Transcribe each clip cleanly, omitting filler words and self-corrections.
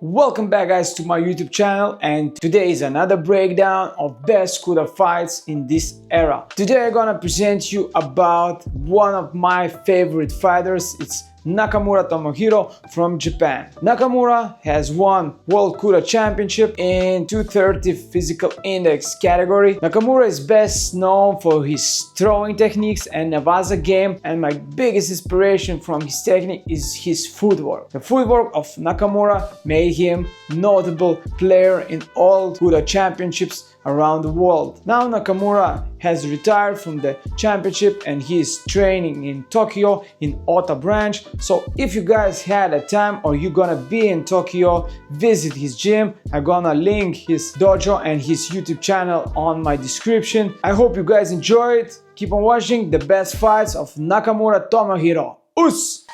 Welcome back guys to my YouTube channel, and today is another breakdown of best Kudo fights in this era. Today I'm gonna present you about one of my favorite fighters. It's Nakamura Tomohiro from Japan. Nakamura has won World Kudo Championship in 230 physical index category. Nakamura is best known for his throwing techniques and Nevaza game, and my biggest inspiration from his technique is his footwork. The footwork of Nakamura made him notable player in all Kudo championships around the world. Now Nakamura has retired from the championship and he is training in Tokyo in Ota branch. So if you guys had a time or you're gonna be in Tokyo, visit his gym. I'm gonna link his dojo and his YouTube channel on my description. I hope you guys enjoy it. Keep on watching the best fights of Nakamura Tomohiro. Us!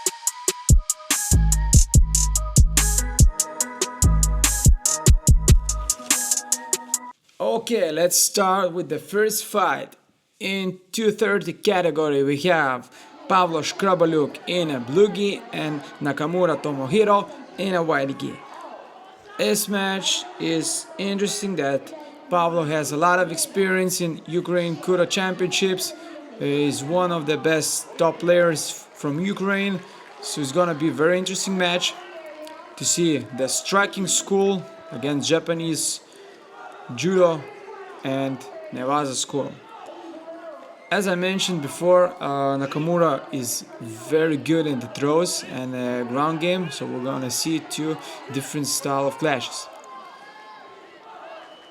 Okay, let's start with the first fight. In 230 category we have Pavlo Scrabaluk in a blue gi and Nakamura Tomohiro in a white gi. This match is interesting that Pavlo has a lot of experience in Ukraine Kudo championships. He's one of the best top players from Ukraine, so it's gonna be a very interesting match to see the striking school against Japanese Judo and Nevaza school. As I mentioned before, Nakamura is very good in the throws and ground game, so we're gonna see two different style of clashes.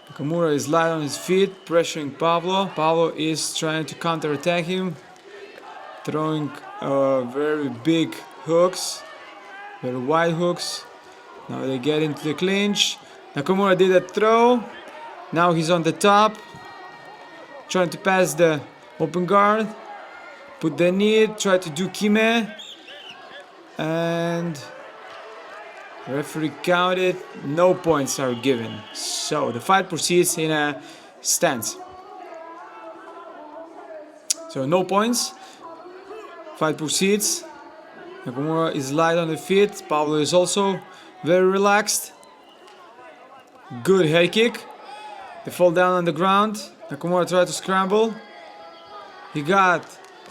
Nakamura is light on his feet, pressuring Pavlo. Pavlo is trying to counter-attack him, throwing very big hooks, very wide hooks. Now they get into the clinch. Nakamura did a throw. Now he's on the top, trying to pass the open guard, put the knee, try to do kime, and referee counted, no points are given. So the fight proceeds in a stance. So no points, fight proceeds. Nakamura is light on the feet, Pavlo is also very relaxed. Good head kick. They fall down on the ground. Nakamura tried to scramble. He got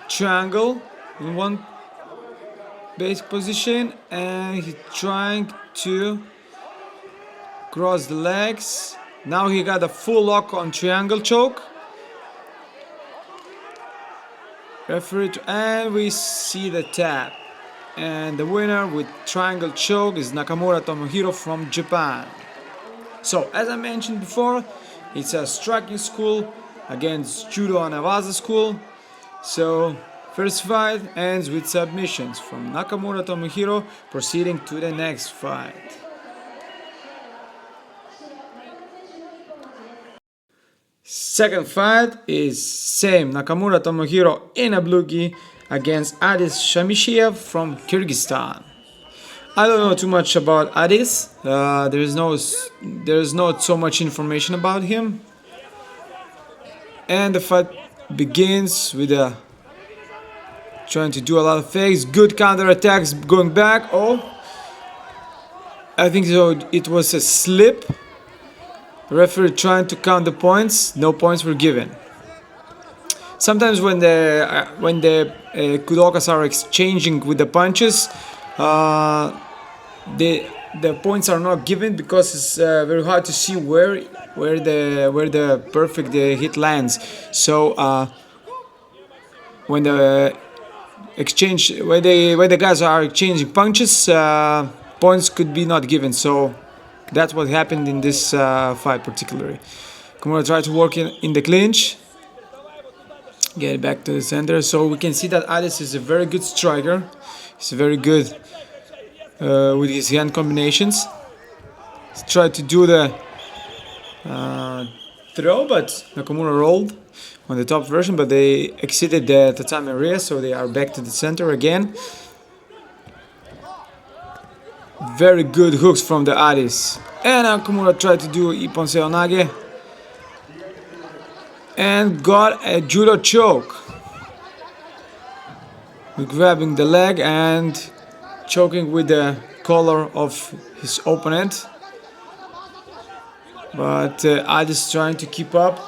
triangle in one basic position and he's trying to cross the legs. Now he got a full lock on triangle choke. Referee and we see the tap. And the winner with triangle choke is Nakamura Tomohiro from Japan. So as I mentioned before, it's a striking school against Judo and Nevaza school. So first fight ends with submissions from Nakamura Tomohiro, proceeding to the next fight. Second fight is same Nakamura Tomohiro in a blue gi against Adis Shamishia from Kyrgyzstan. I don't know too much about Adis. There is not so much information about him. And the fight begins with trying to do a lot of fakes, good counter attacks, going back. Oh, I think so. It was a slip. The referee trying to count the points. No points were given. Sometimes when the kudokas are exchanging with the punches, the points are not given because it's very hard to see where the perfect hit lands. So when the guys are exchanging punches, points could be not given. So that's what happened in this fight particularly. Nakamura tried to work in the clinch, get it back to the center. So we can see that Adis is a very good striker. He's very good with his hand combinations. He tried to do the throw, but Nakamura rolled on the top version, but they exceeded the tatami area, so they are back to the center again. Very good hooks from the Adis. And Nakamura tried to do Ippon Seonage and got a judo choke. Grabbing the leg and choking with the collar of his opponent. but Ad is trying to keep up.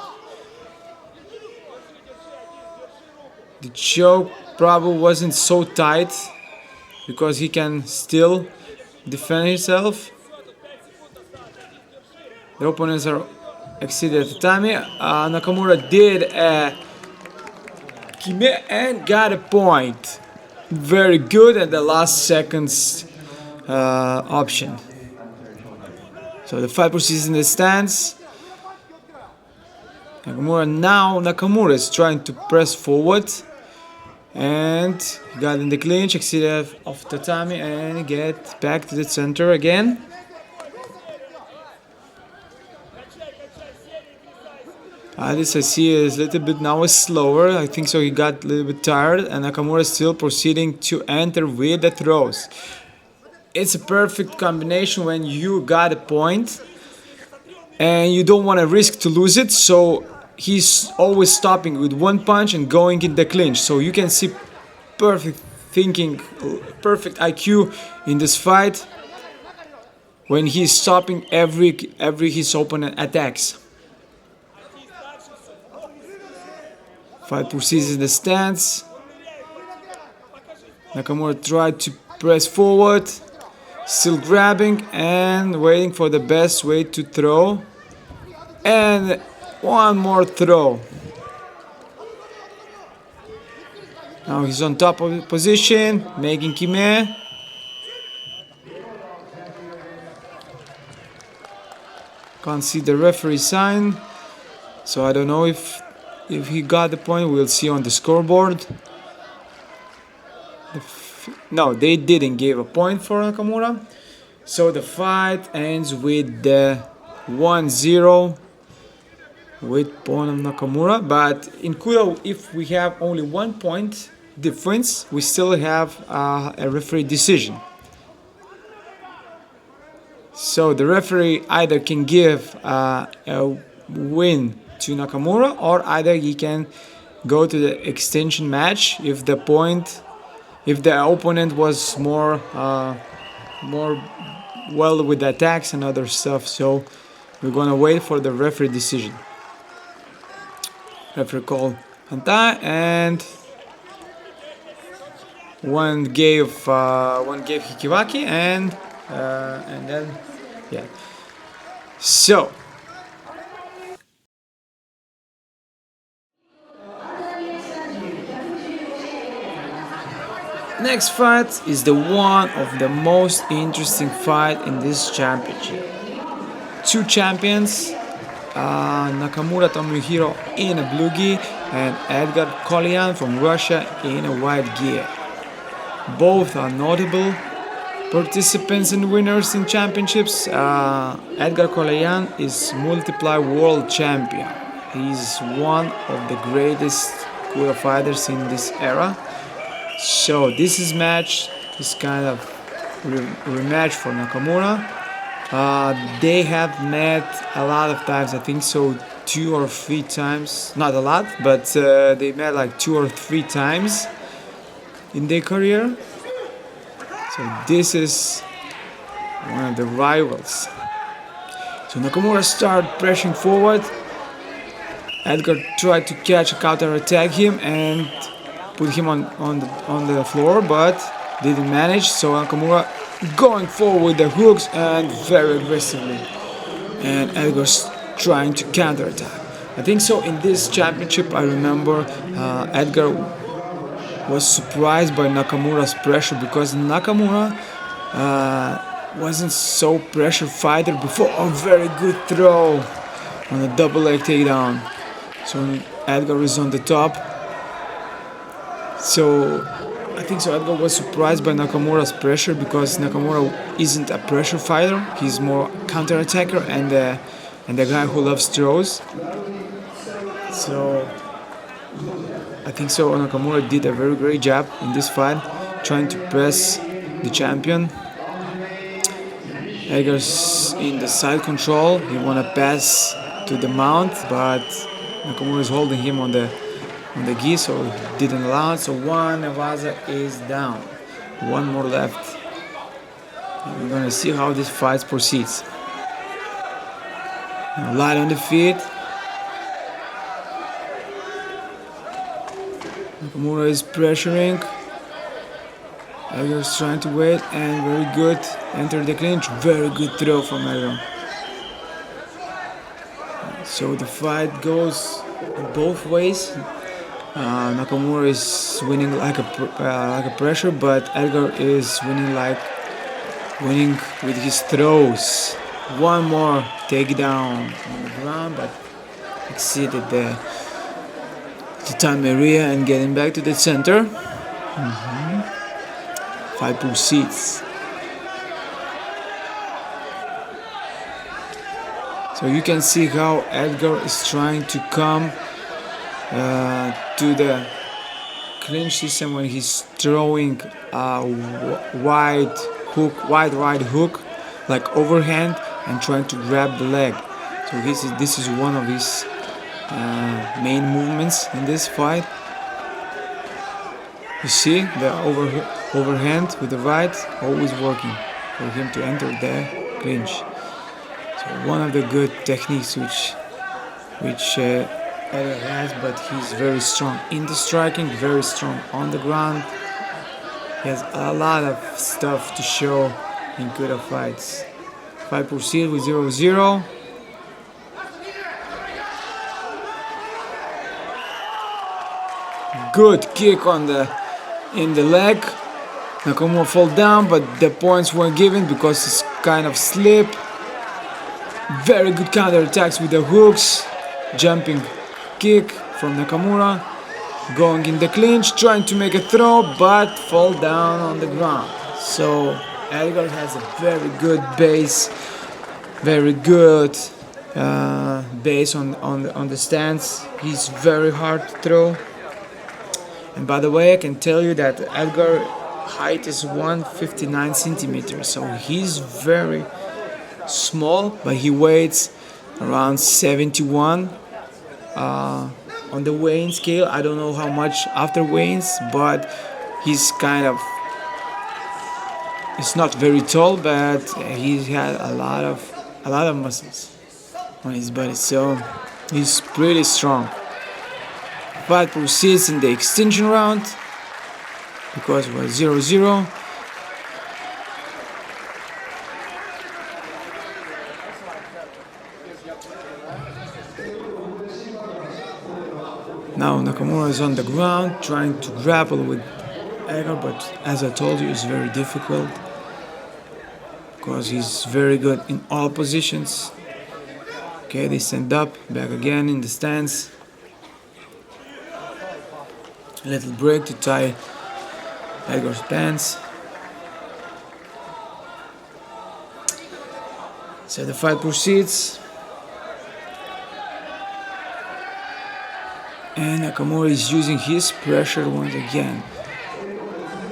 The choke probably wasn't so tight because he can still defend himself. The opponents are exceeded tatami. Nakamura did a kime and got a point. Very good at the last seconds option. So the fight proceeds in the stance. Nakamura is trying to press forward. And he got in the clinch, exceeded of tatami, and get back to the center again. This I see is a little bit now slower. I think so he got a little bit tired, and Nakamura is still proceeding to enter with the throws. It's a perfect combination when you got a point and you don't want to risk to lose it, so he's always stopping with one punch and going in the clinch. So you can see perfect thinking, perfect IQ in this fight when he's stopping every his opponent attacks. Fight proceeds in the stance. Nakamura tried to press forward, still grabbing and waiting for the best way to throw. And one more throw. Now he's on top of the position, making kime. Can't see the referee sign, so I don't know if he got the point. We'll see on the scoreboard. No, they didn't give a point for Nakamura. So the fight ends with the 1-0 with point of Nakamura. But in Kudo, if we have only 1 point difference, we still have a referee decision. So the referee either can give a win to Nakamura, or either he can go to the extension match if the opponent was more well with the attacks and other stuff. So we're gonna wait for the referee decision. Referee called Hanta, and one gave Hikiwaki, and then yeah. So next fight is the one of the most interesting fight in this championship. Two champions, Nakamura Tomohiro in a blue gi and Edgar Kolan from Russia in a white gear. Both are notable participants and winners in championships. Edgar Kolan is multiply world champion. He's one of the greatest Kudo fighters in this era. So this is kind of rematch for Nakamura. They have met a lot of times, I think so 2 or 3 times, not a lot, but they met like 2 or 3 times in their career. So this is one of the rivals. So Nakamura started pressing forward. Edgar tried to catch a counter attack him and put him on the floor, but didn't manage. So Nakamura going forward with the hooks and very aggressively, and Edgar's trying to counter attack. I think so in this championship I remember Edgar was surprised by Nakamura's pressure, because Nakamura wasn't so pressure fighter before. A very good throw on a double leg takedown. So Edgar is on the top. So I think so Edgar was surprised by Nakamura's pressure, because Nakamura isn't a pressure fighter. He's more counter attacker and the guy who loves throws. So I think so Nakamura did a very great job in this fight, trying to press the champion. Edgar's in the side control. He wanna pass to the mount, but Nakamura is holding him on the gi, so didn't allow it. So one Nevaza is down. One more left. And we're gonna see how this fight proceeds. Light on the feet. Nakamura is pressuring. Edgar is trying to wait, and very good. Enter the clinch. Very good throw from Edgar. So the fight goes both ways. Nakamura is winning like a pressure, but Edgar is winning with his throws. One more takedown on the ground, but exceeded the time area and getting back to the center. Fight proceeds. So you can see how Edgar is trying to come to the clinch system when he's throwing a wide right hook, like overhand, and trying to grab the leg. So this is one of his main movements in this fight. You see the overhand with the right always working for him to enter the clinch. So one of the good techniques which Edgar has, but he's very strong in the striking, very strong on the ground. He has a lot of stuff to show in Kudo fights. Fight proceeds with 0-0. Good kick in the leg. Nakamura fall down, but the points weren't given because it's kind of slip. Very good counter attacks with the hooks. Jumping kick from Nakamura. Going in the clinch, trying to make a throw, but fall down on the ground. So Edgar has a very good base. Very good base on the stance. He's very hard to throw. And by the way, I can tell you that Edgar height is 159 centimeters, so he's very small, but he weighs around 71 on the weighing scale. I don't know how much after weigh-ins, but he's not very tall, but he had a lot of muscles on his body, so he's pretty strong. Fight proceeds in the extension round because it was 0-0. Now Nakamura is on the ground trying to grapple with Edgar, but as I told you, it's very difficult because he's very good in all positions. Okay, they stand up, back again in the stance. A little break to tie Edgar's pants. So the fight proceeds. And Nakamura is using his pressure once again,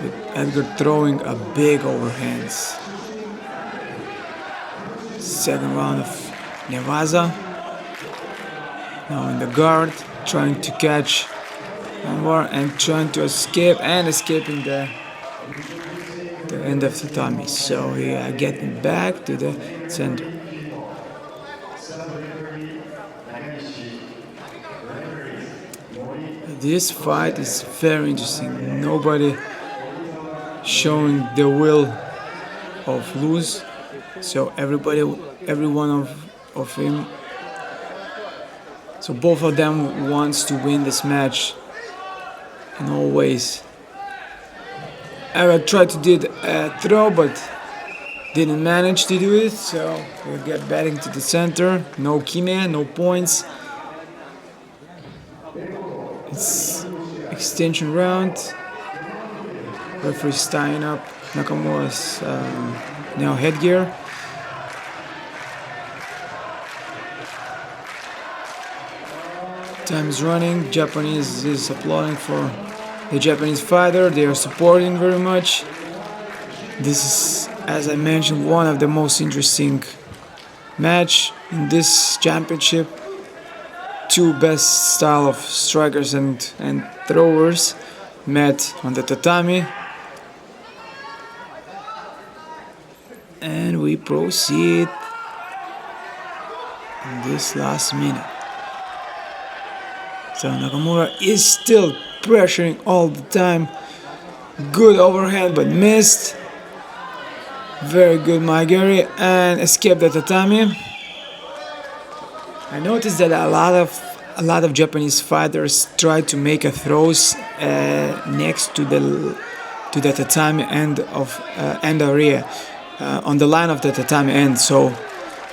with Edgar throwing a big overhands. Second round of Nevaza. Now in the guard, trying to catch Anwar and trying to escaping the end of tatami. So we are getting back to the center. This fight is very interesting. Nobody showing the will of lose. So every one of him. So both of them wants to win this match in all ways. I tried to do a throw, but didn't manage to do it. So we'll get back into the center. No kime, no points. It's extension round. Referee's tying up Nakamura's now headgear. Time is running. Japanese is applauding for the Japanese fighter. They are supporting very much. This is, as I mentioned, one of the most interesting match in this championship. Two best style of strikers and throwers met on the tatami. And we proceed. in this last minute. So Nakamura is still pressuring all the time. Good overhand but missed. Very good Maigari and escaped the tatami. I noticed that a lot of Japanese fighters try to make a throws next to the tatami end of end area, on the line of the tatami end. So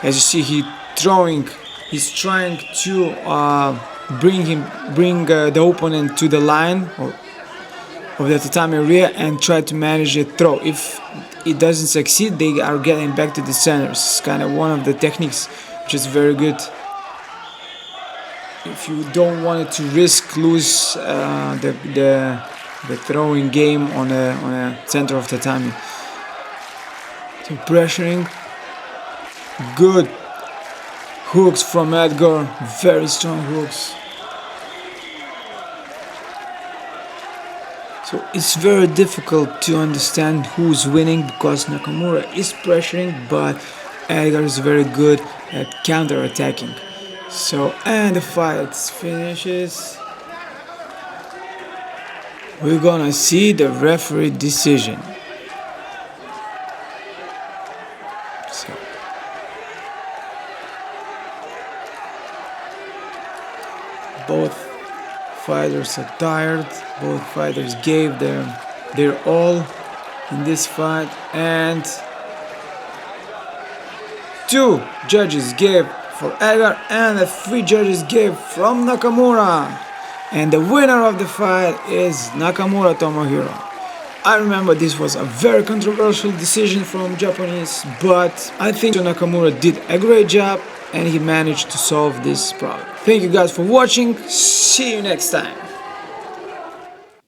as you see, he's trying to bring the opponent to the line of the tatami area and try to manage a throw. If it doesn't succeed, they are getting back to the centers. It's kind of one of the techniques which is very good if you don't want to lose the throwing game on a center of tatami. So pressuring, good hooks from Edgar, very strong hooks. So it's very difficult to understand who's winning because Nakamura is pressuring, but Edgar is very good at counter-attacking. So, and the fight finishes. We're gonna see the referee decision. So, both fighters are tired. Both fighters gave their all in this fight, and 2 judges gave for Edgar and the 3 judges gave from Nakamura. And the winner of the fight is Nakamura Tomohiro. I remember this was a very controversial decision from Japanese, but I think Nakamura did a great job and he managed to solve this problem. Thank you guys for watching. See you next time.